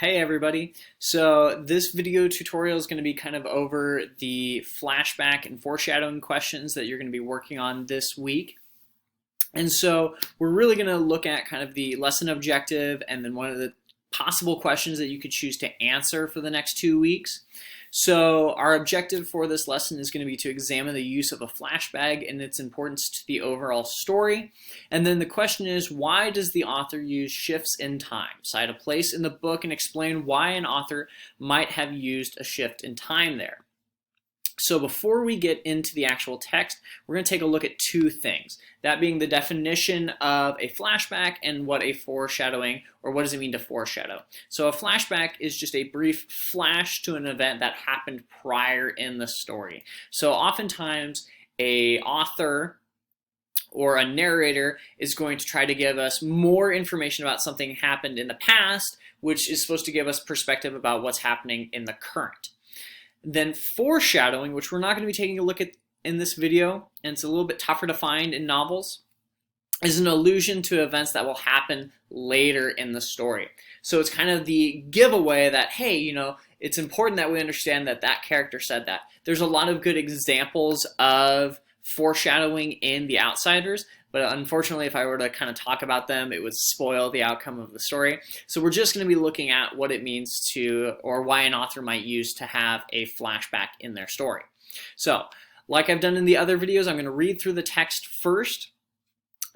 Hey everybody. So this video tutorial is going to be kind of over the flashback and foreshadowing questions that you're going to be working on this week. And so we're really going to look at kind of the lesson objective and then one of the possible questions that you could choose to answer for the next 2 weeks. So our objective for this lesson is going to be to examine the use of a flashback and its importance to the overall story. And then the question is, why does the author use shifts in time? Cite a place in the book and explain why an author might have used a shift in time there. So before we get into the actual text, we're going to take a look at two things. That being the definition of a flashback and what a foreshadowing, or what does it mean to foreshadow. So a flashback is just a brief flash to an event that happened prior in the story. So oftentimes a author or a narrator is going to try to give us more information about something happened in the past, which is supposed to give us perspective about what's happening in the current. Then foreshadowing, which we're not going to be taking a look at in this video, and it's a little bit tougher to find in novels, is an allusion to events that will happen later in the story. So it's kind of the giveaway that, hey, it's important that we understand that that character said that. There's a lot of good examples of foreshadowing in The Outsiders, but unfortunately, if I were to kind of talk about them, it would spoil the outcome of the story. So we're just going to be looking at what it means to, or why an author might use to have a flashback in their story. So, like I've done in the other videos, I'm going to read through the text first,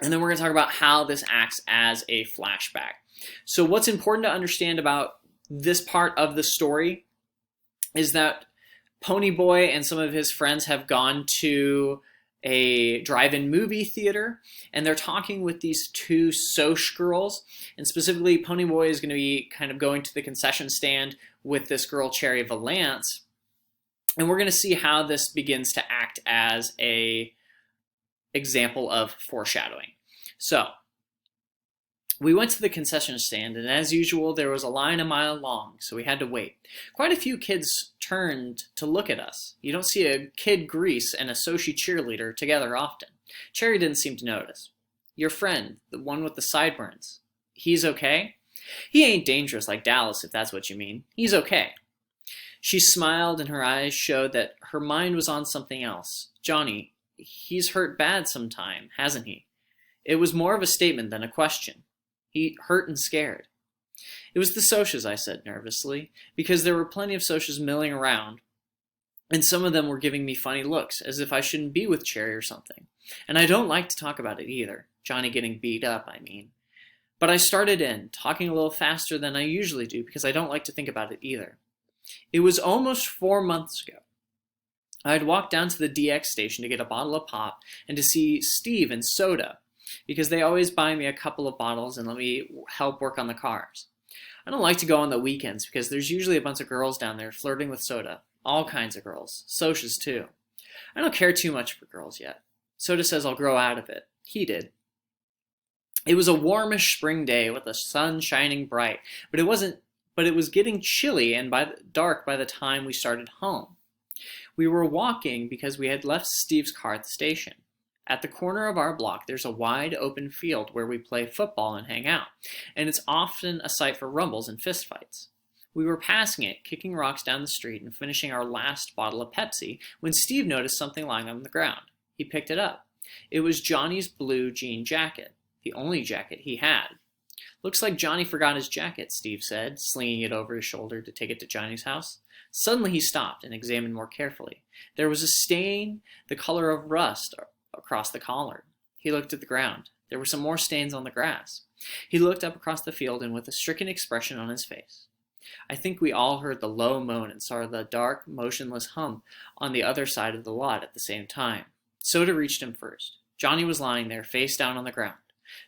and then we're going to talk about how this acts as a flashback. So what's important to understand about this part of the story is that Ponyboy and some of his friends have gone to a drive-in movie theater, and they're talking with these two Soch girls, and specifically Ponyboy is going to be kind of going to the concession stand with this girl Cherry Valance, and we're going to see how this begins to act as a example of foreshadowing. So we went to the concession stand, and as usual, there was a line a mile long, so we had to wait. Quite a few kids turned to look at us. You don't see a Kid Grease and a Sochi cheerleader together often. Cherry didn't seem to notice. Your friend, the one with the sideburns, he's okay? He ain't dangerous like Dallas, if that's what you mean. He's okay. She smiled, and her eyes showed that her mind was on something else. Johnny, he's hurt bad sometime, hasn't he? It was more of a statement than a question. He hurt and scared. It was the Soches, I said nervously, because there were plenty of Soches milling around, and some of them were giving me funny looks, as if I shouldn't be with Cherry or something. And I don't like to talk about it either. Johnny getting beat up, I mean. But I started in, talking a little faster than I usually do, because I don't like to think about it either. It was almost 4 months ago. I had walked down to the DX station to get a bottle of pop and to see Steve and Soda, because they always buy me a couple of bottles and let me help work on the cars. I don't like to go on the weekends because there's usually a bunch of girls down there flirting with Soda. All kinds of girls. Soches too. I don't care too much for girls yet. Soda says I'll grow out of it. He did. It was a warmish spring day with the sun shining bright, but it was getting chilly and dark by the time we started home. We were walking because we had left Steve's car at the station. At the corner of our block, there's a wide open field where we play football and hang out, and it's often a site for rumbles and fistfights. We were passing it, kicking rocks down the street and finishing our last bottle of Pepsi when Steve noticed something lying on the ground. He picked it up. It was Johnny's blue jean jacket, the only jacket he had. Looks like Johnny forgot his jacket, Steve said, slinging it over his shoulder to take it to Johnny's house. Suddenly he stopped and examined more carefully. There was a stain the color of rust across the collar. He looked at the ground. There were some more stains on the grass. He looked up across the field and with a stricken expression on his face. I think we all heard the low moan and saw the dark, motionless hum on the other side of the lot at the same time. Soda reached him first. Johnny was lying there, face down on the ground.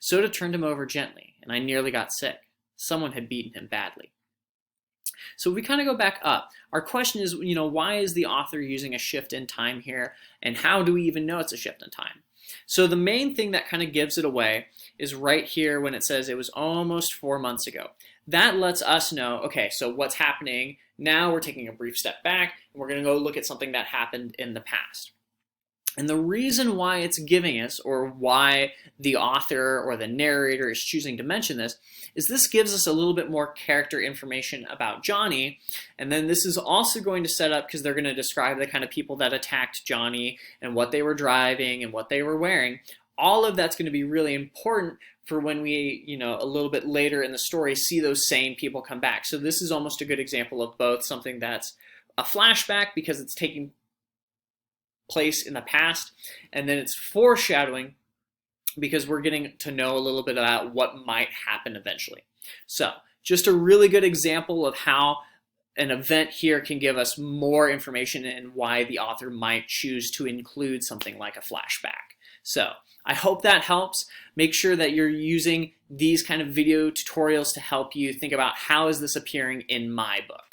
Soda turned him over gently, and I nearly got sick. Someone had beaten him badly. So we kind of go back up. Our question is, why is the author using a shift in time here, and how do we even know it's a shift in time? So the main thing that kind of gives it away is right here when it says it was almost 4 months ago. That lets us know, okay, so what's happening now? We're taking a brief step back, and we're going to go look at something that happened in the past. And the reason why it's giving us, or why the author or the narrator is choosing to mention this gives us a little bit more character information about Johnny. And then this is also going to set up, because they're going to describe the kind of people that attacked Johnny and what they were driving and what they were wearing. All of that's going to be really important for when we, a little bit later in the story, see those same people come back. So this is almost a good example of both something that's a flashback because it's taking place in the past, and then it's foreshadowing because we're getting to know a little bit about what might happen eventually. So just a really good example of how an event here can give us more information and why the author might choose to include something like a flashback. So I hope that helps. Make sure that you're using these kind of video tutorials to help you think about how is this appearing in my book.